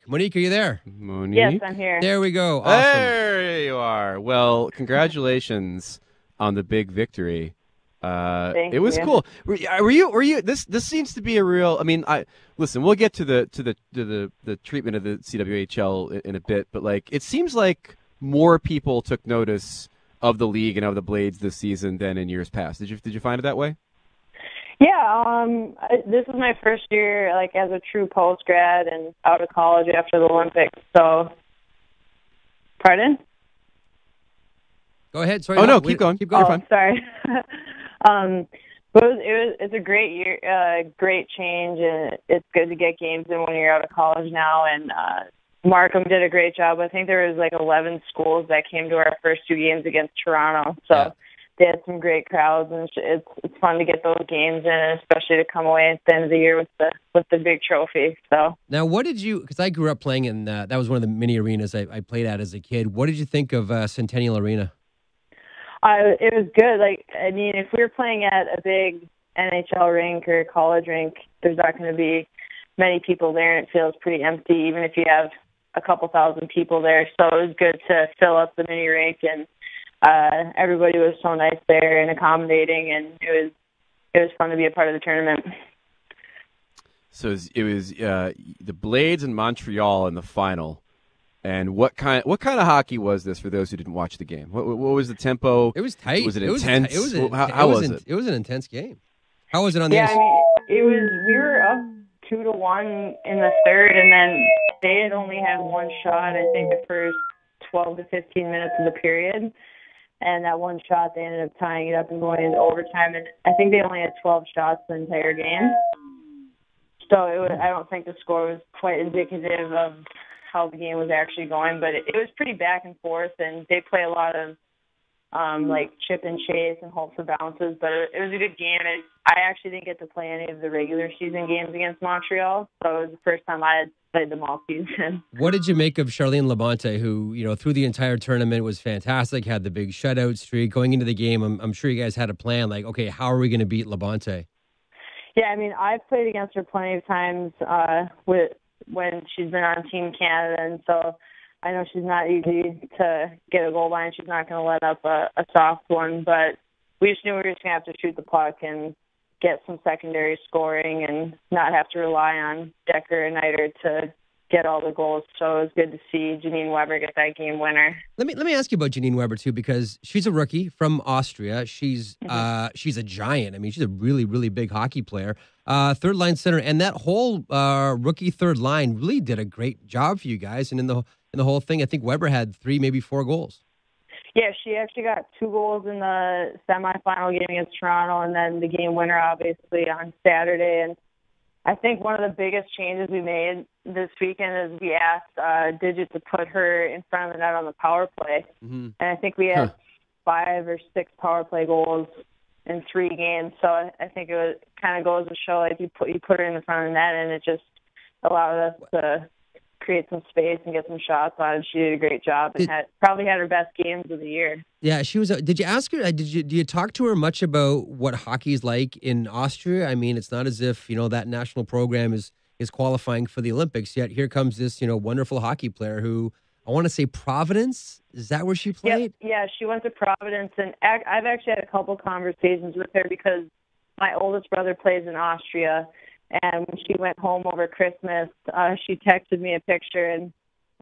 Monique, are you there? Monique? Yes, I'm here. There we go. Awesome. There you are. Well, congratulations on the big victory. Thank it was you. cool. Were you? This seems to be a real. I mean, listen. We'll get to the treatment of the CWHL in a bit, but like, it seems like more people took notice of the league and of the Blades this season than in years past. Did you find it that way? Yeah, this is my first year, like, as a true post-grad and out of college after the Olympics, so... Pardon? Go ahead. Sorry. Oh, no, keep going. Keep going. Oh, sorry. But it's a great year, great change, and it's good to get games in when you're out of college now, and Markham did a great job. I think there was, like, 11 schools that came to our first 2 games against Toronto, so... Yeah. They had some great crowds, and it's fun to get those games in, especially to come away at the end of the year with the big trophy. So now, what did you? Because I grew up playing in that was one of the mini arenas I played at as a kid. What did you think of Centennial Arena? It was good. Like, I mean, if we were playing at a big NHL rink or college rink, there's not going to be many people there, and it feels pretty empty, even if you have a couple thousand people there. So it was good to fill up the mini rink, and everybody was so nice there and accommodating, and it was fun to be a part of the tournament. So it was the Blades and Montreal in the final. And what kind of hockey was this for those who didn't watch the game? What was the tempo? It was tight. Was it intense? How was it? It was an intense game. How was it on the ice? I mean, it was. We were up 2-1 in the third, and then they had only had one shot. I think the first 12 to 15 minutes of the period. And that one shot, they ended up tying it up and going into overtime. And I think they only had 12 shots the entire game. So I don't think the score was quite indicative of how the game was actually going. But it was pretty back and forth, and they play a lot of like chip and chase and hope for bounces. But it was a good game. I actually didn't get to play any of the regular season games against Montreal, so it was the first time I had played them all season. What did you make of Charlene Labonte, who, through the entire tournament was fantastic, had the big shutout streak going into the game? I'm sure you guys had a plan, like, okay, how are we going to beat Labonte? Yeah, I mean, I've played against her plenty of times when she's been on Team Canada, and so I know she's not easy to get a goal line. She's not going to let up a soft one, but we just knew we were just going to have to shoot the puck and get some secondary scoring and not have to rely on Decker and Nider to get all the goals. So it was good to see Janine Weber get that game winner. Let me ask you about Janine Weber too, because she's a rookie from Austria. She's a giant. I mean, she's a really, really big hockey player. Third line center, and that whole rookie third line really did a great job for you guys. And in the whole thing, I think Weber had 3, maybe 4 goals. Yeah, she actually got 2 goals in the semifinal game against Toronto, and then the game winner, obviously, on Saturday. And I think one of the biggest changes we made this weekend is we asked Digit to put her in front of the net on the power play. Mm-hmm. And I think we had 5 or 6 power play goals in 3 games. So I think it kind of goes to show, like, you put her in the front of the net, and it just allowed us to create some space and get some shots on, and she did a great job and probably had her best games of the year. Yeah, she was. Did you ask her? Do you talk to her much about what hockey's like in Austria? I mean, it's not as if that national program is qualifying for the Olympics. Yet here comes this wonderful hockey player who, I want to say, Providence. Is that where she played? Yeah, she went to Providence, and I've actually had a couple conversations with her because my oldest brother plays in Austria. And when she went home over Christmas, she texted me a picture, and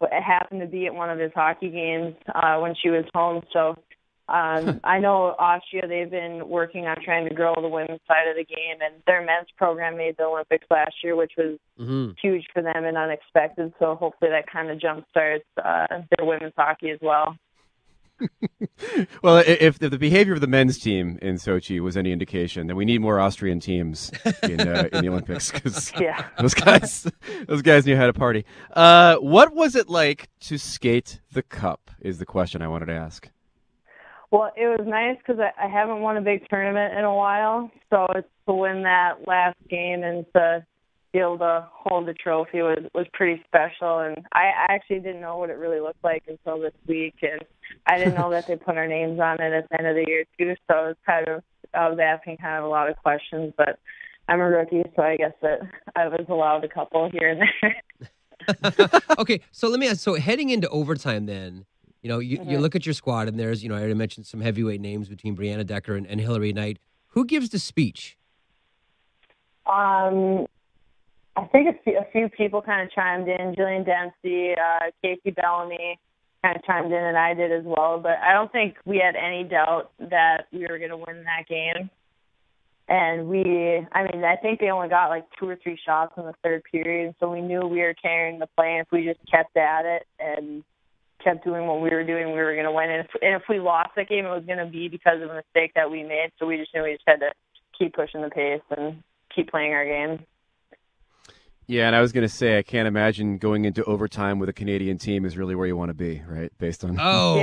it happened to be at one of his hockey games when she was home. So I know Austria, they've been working on trying to grow the women's side of the game, and their men's program made the Olympics last year, which was huge for them and unexpected. So hopefully that kind of jumpstarts their women's hockey as well. Well, if the behavior of the men's team in Sochi was any indication, then we need more Austrian teams in the Olympics, because those guys knew how to party. What was it like to skate the cup is the question I wanted to ask. Well, it was nice because I haven't won a big tournament in a while, so to win that last game and to be able to hold the trophy was pretty special. And I actually didn't know what it really looked like until this week, and I didn't know that they put our names on it at the end of the year too. So I was asking kind of a lot of questions, but I'm a rookie, so I guess that I was allowed a couple here and there. Okay, so let me ask. So heading into overtime, then you look at your squad, and there's I already mentioned some heavyweight names between Brianna Decker and Hillary Knight. Who gives the speech? I think a few people kind of chimed in. Jillian Dempsey, Casey Bellamy kind of chimed in, and I did as well. But I don't think we had any doubt that we were going to win that game. And I think they only got like 2 or 3 shots in the third period, so we knew we were carrying the play. And if we just kept at it and kept doing what we were doing, we were going to win. And if we lost that game, it was going to be because of a mistake that we made. So we just knew we just had to keep pushing the pace and keep playing our game. Yeah, and I was going to say, I can't imagine going into overtime with a Canadian team is really where you want to be, right? Based on wow.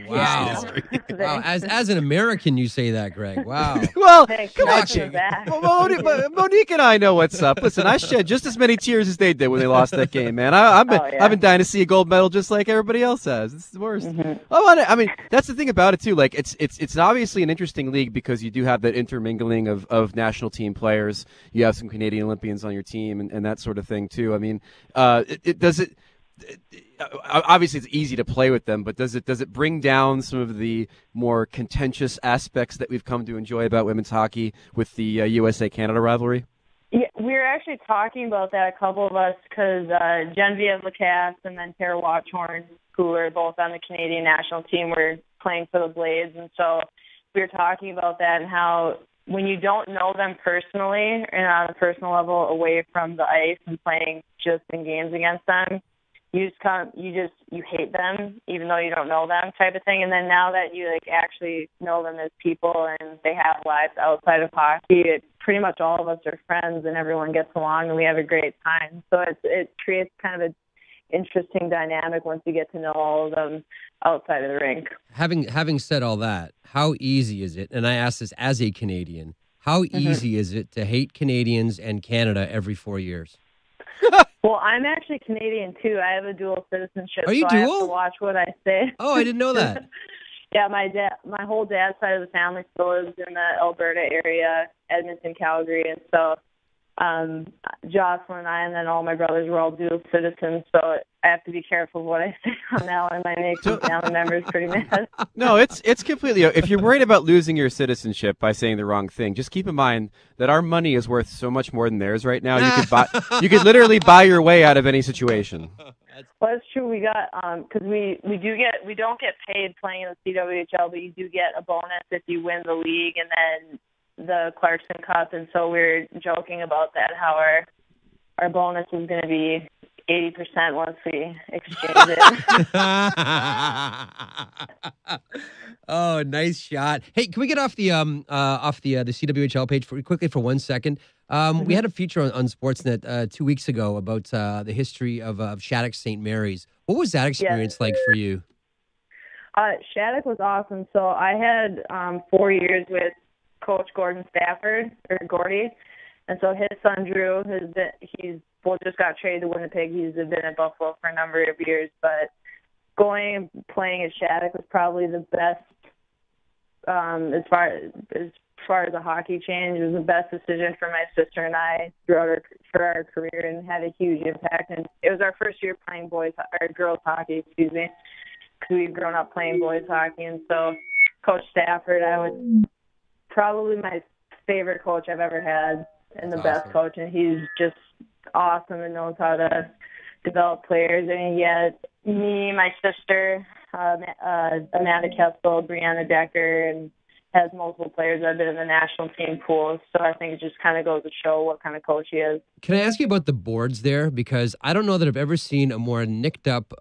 Wow. As an American, you say that, Greg. Wow. Well, come on, Monique and I know what's up. Listen, I shed just as many tears as they did when they lost that game, man. I've been dying to see a gold medal just like everybody else has. This is the worst. Mm-hmm. That's the thing about it too. Like, it's obviously an interesting league because you do have that intermingling of national team players. You have some Canadian Olympians on your team and that sort of thing too. I mean, obviously it's easy to play with them, but does it bring down some of the more contentious aspects that we've come to enjoy about women's hockey with the USA-Canada rivalry? Yeah, we were actually talking about that, a couple of us, because Genevieve Lacasse and then Tara Watchorn, who are both on the Canadian national team, were playing for the Blades, and so we were talking about that and how when you don't know them personally and on a personal level away from the ice and playing just in games against them, you hate them even though you don't know them type of thing. And then now that you actually know them as people and they have lives outside of hockey, pretty much all of us are friends and everyone gets along and we have a great time. So it creates kind of an interesting dynamic once you get to know all of them outside of the rink. Having said all that, how easy is it, and I ask this as a Canadian, how easy is it to hate Canadians and Canada every 4 years? Well, I'm actually Canadian too. I have a dual citizenship. Are you so dual? I have to watch what I say. Oh, I didn't know that. Yeah, my whole dad's side of the family still lives in the Alberta area, Edmonton, Calgary, and so Jocelyn and I, and then all my brothers were all dual citizens, so I have to be careful what I say on that one. I make some family members pretty mad. No, it's completely. If you're worried about losing your citizenshiip by saying the wrong thing, just keep in mind that our money is worth so much more than theirs right now. You could literally buy your way out of any situation. Well, that's true. We got because we don't get paid playing in the CWHL, but you do get a bonus if you win the league and then the Clarkson Cup, and so we're joking about that, how our bonus is going to be 80% once we exchange it. Oh, nice shot! Hey, can we get off the CWHL page quickly for 1 second? We had a feature on Sportsnet 2 weeks ago about the history of Shattuck St. Mary's. What was that experience like for you? Shattuck was awesome. So I had 4 years with Coach Gordon Stafford, or Gordy, and so his son Drew just got traded to Winnipeg. He's been at Buffalo for a number of years, but going and playing at Shattuck was probably the best as far as a hockey change. It was the best decision for my sister and I throughout our career, and had a huge impact. And it was our first year playing girls hockey, because we've grown up playing boys hockey, and so Coach Stafford, probably my favorite coach I've ever had, and the best coach, and he's just awesome and knows how to develop players. And yet, me, my sister, Amanda Kessel, Brianna Decker, and has multiple players that have been in the national team pool. So I think it just kind of goes to show what kind of coach he is. Can I ask you about the boards there? Because I don't know that I've ever seen a more nicked up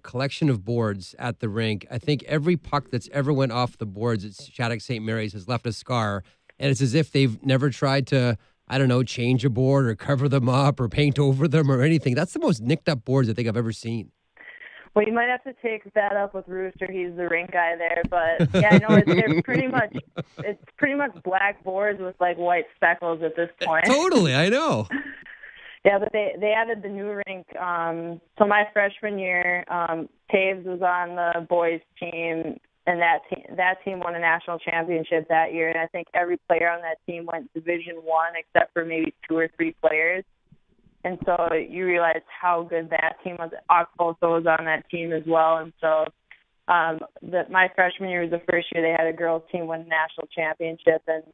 collection of boards at the rink. I think every puck that's ever went off the boards at Shattuck St. Mary's has left a scar. And it's as if they've never tried to, I don't know, change a board or cover them up or paint over them or anything. That's the most nicked up boards I think I've ever seen. Well, you might have to take that up with Rooster. He's the rink guy there, but yeah, I know they're pretty much black boards with like white speckles at this point. Totally, I know. Yeah, but they added the new rink. So my freshman year, Taves was on the boys team, and that team won a national championship that year. And I think every player on that team went Division I, except for maybe 2 or 3 players. And so you realize how good that team was. Oxbow was on that team as well. And so my freshman year was the first year they had a girls team win a national championship, and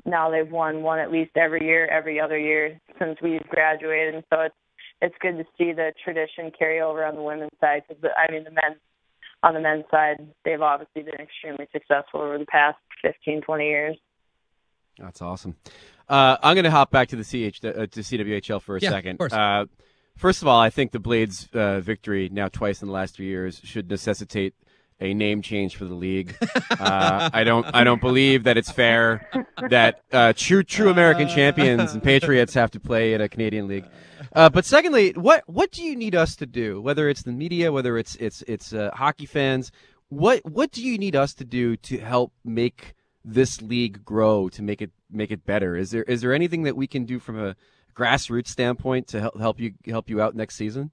now they've won one at least every year, every other year since we've graduated. And so it's good to see the tradition carry over on the women's side. Because on the men's side, they've obviously been extremely successful over the past 15, 20 years. That's awesome. I'm going to hop back to the to CWHL for a second. Of course. First of all, I think the Blades' victory now twice in the last 3 years should necessitate a name change for the league. I don't believe that it's fair that true American champions and Patriots have to play in a Canadian league. But secondly, what do you need us to do? Whether it's the media, whether it's hockey fans, what do you need us to do to help make this league grow, to make it better? Is there anything that we can do from a grassroots standpoint to help you out next season?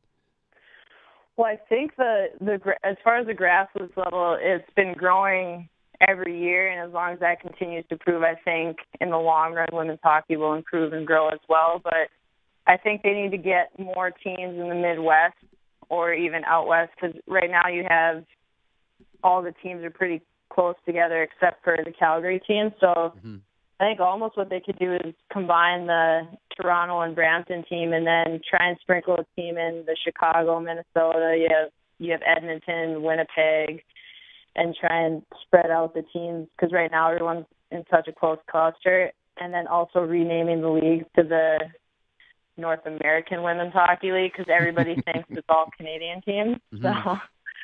Well, I think as far as the grassroots level, it's been growing every year, and as long as that continues to improve, I think in the long run, women's hockey will improve and grow as well. But I think they need to get more teams in the Midwest or even out west, because right now you have all the teams are pretty close together except for the Calgary team. So I think almost what they could do is combine the Toronto and Brampton team and then try and sprinkle a team in the Chicago, Minnesota. You have Edmonton, Winnipeg, and try and spread out the teams, because right now everyone's in such a close cluster. And then also renaming the league to the North American Women's Hockey League, because everybody thinks it's all Canadian teams. So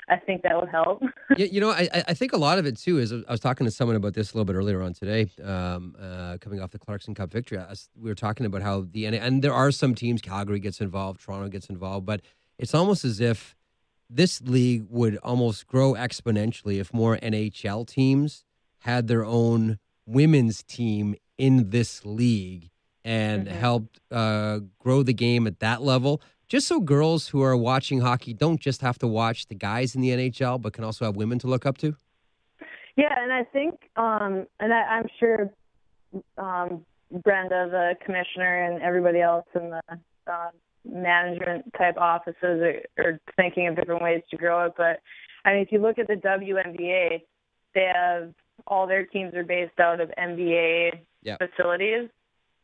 I think that would help. I think a lot of it, too, is I was talking to someone about this a little bit earlier on today, coming off the Clarkson Cup victory. We were talking about how and there are some teams, Calgary gets involved, Toronto gets involved, but it's almost as if this league would almost grow exponentially if more NHL teams had their own women's team in this league and helped grow the game at that level. Just so girls who are watching hockey don't just have to watch the guys in the NHL, but can also have women to look up to? Yeah, and I think, I'm sure Brenda, the commissioner, and everybody else in the management type offices are thinking of different ways to grow it. But, I mean, if you look at the WNBA, they have all their teams are based out of NBA facilities,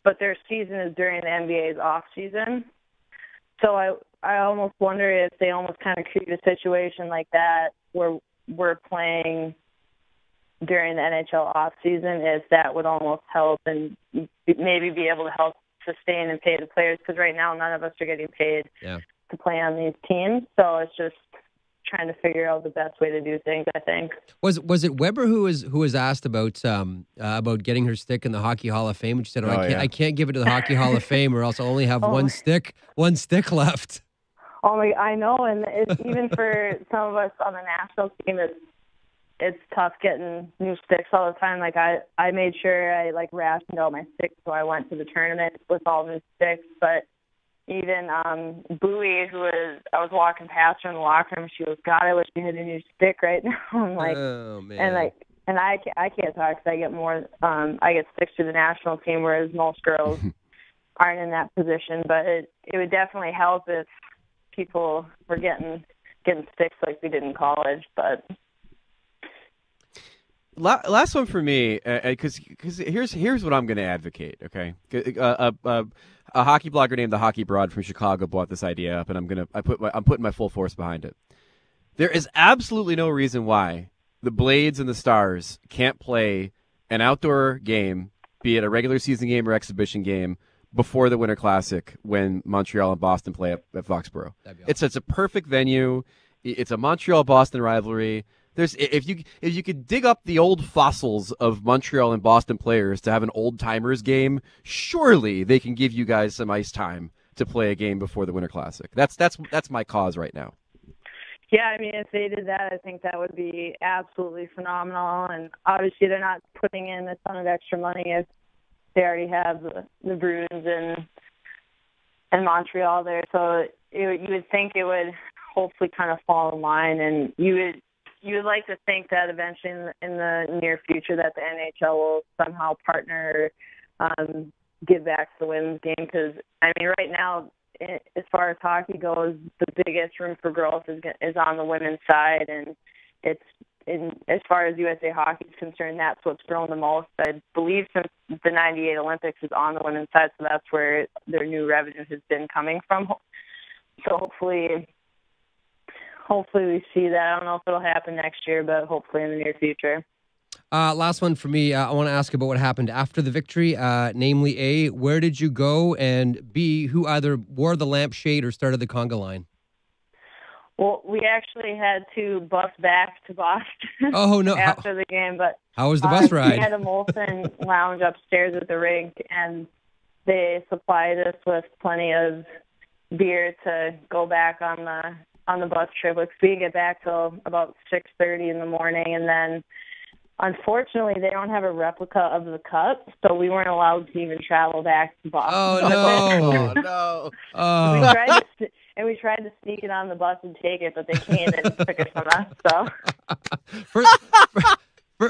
but their season is during the NBA's off season. So I almost wonder if they almost kind of create a situation like that where we're playing during the NHL off season, if that would almost help and maybe be able to help sustain and pay the players, because right now none of us are getting paid to play on these teams. So it's just trying to figure out the best way to do things, I think. Was it Weber who was asked about getting her stick in the Hockey Hall of Fame? And she said, I can't give it to the Hockey Hall of Fame, or else I'll only have one stick left. Oh my, I know, and it's even for some of us on the national team, it's tough getting new sticks all the time. Like I made sure I rationed out my sticks, so I went to the tournament with all new sticks. But even Bowie, I was walking past her in the locker room, she goes, "God, I wish you had a new stick right now." I'm like, oh man. And I can't talk because I get more. I get sticks to the national team, whereas most girls aren't in that position. But it would definitely help if people were getting sticks like we did in college. But last one for me, because here's what I'm going to advocate. Okay, a hockey blogger named the Hockey Broad from Chicago brought this idea up, and I'm putting my full force behind it. There is absolutely no reason why the Blades and the Stars can't play an outdoor game, be it a regular season game or exhibition game, before the Winter Classic when Montreal and Boston play at Foxborough. Awesome. It's a perfect venue. It's a Montreal-Boston rivalry. If you could dig up the old fossils of Montreal and Boston players to have an old-timers game, surely they can give you guys some ice time to play a game before the Winter Classic. That's my cause right now. Yeah, I mean, if they did that, I think that would be absolutely phenomenal. And obviously they're not putting in a ton of extra money if they already have the Bruins and Montreal there. So you would think it would hopefully kind of fall in line, and you would like to think that eventually in the near future that the NHL will somehow partner, give back to the women's game, because, I mean, right now as far as hockey goes, the biggest room for growth is on the women's side, and as far as USA Hockey is concerned, that's what's grown the most. I believe since the '98 Olympics is on the women's side, so that's where their new revenue has been coming from. So hopefully we see that. I don't know if it'll happen next year, but hopefully in the near future. Last one for me. I want to ask about what happened after the victory, namely A, where did you go, and B, who either wore the lampshade or started the conga line? Well, we actually had to bus back to Boston after the game. But how was the bus ride? We had a Molson lounge upstairs at the rink, and they supplied us with plenty of beer to go back on the bus trip. We didn't get back till about 6:30 in the morning, and then unfortunately they don't have a replica of the cup, so we weren't allowed to even travel back to Boston. Oh no! Oh no! We tried to sneak it on the bus and take it, but they came and took it from us. So,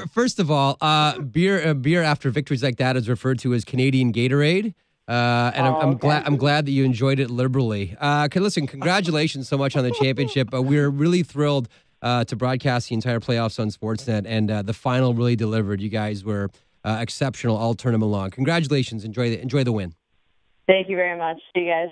first of all, beer after victories like that is referred to as Canadian Gatorade, and I'm glad that you enjoyed it liberally. Listen, congratulations so much on the championship. We're really thrilled to broadcast the entire playoffs on Sportsnet, and the final really delivered. You guys were exceptional all tournament long. Congratulations! Enjoy the win. Thank you very much. See you guys.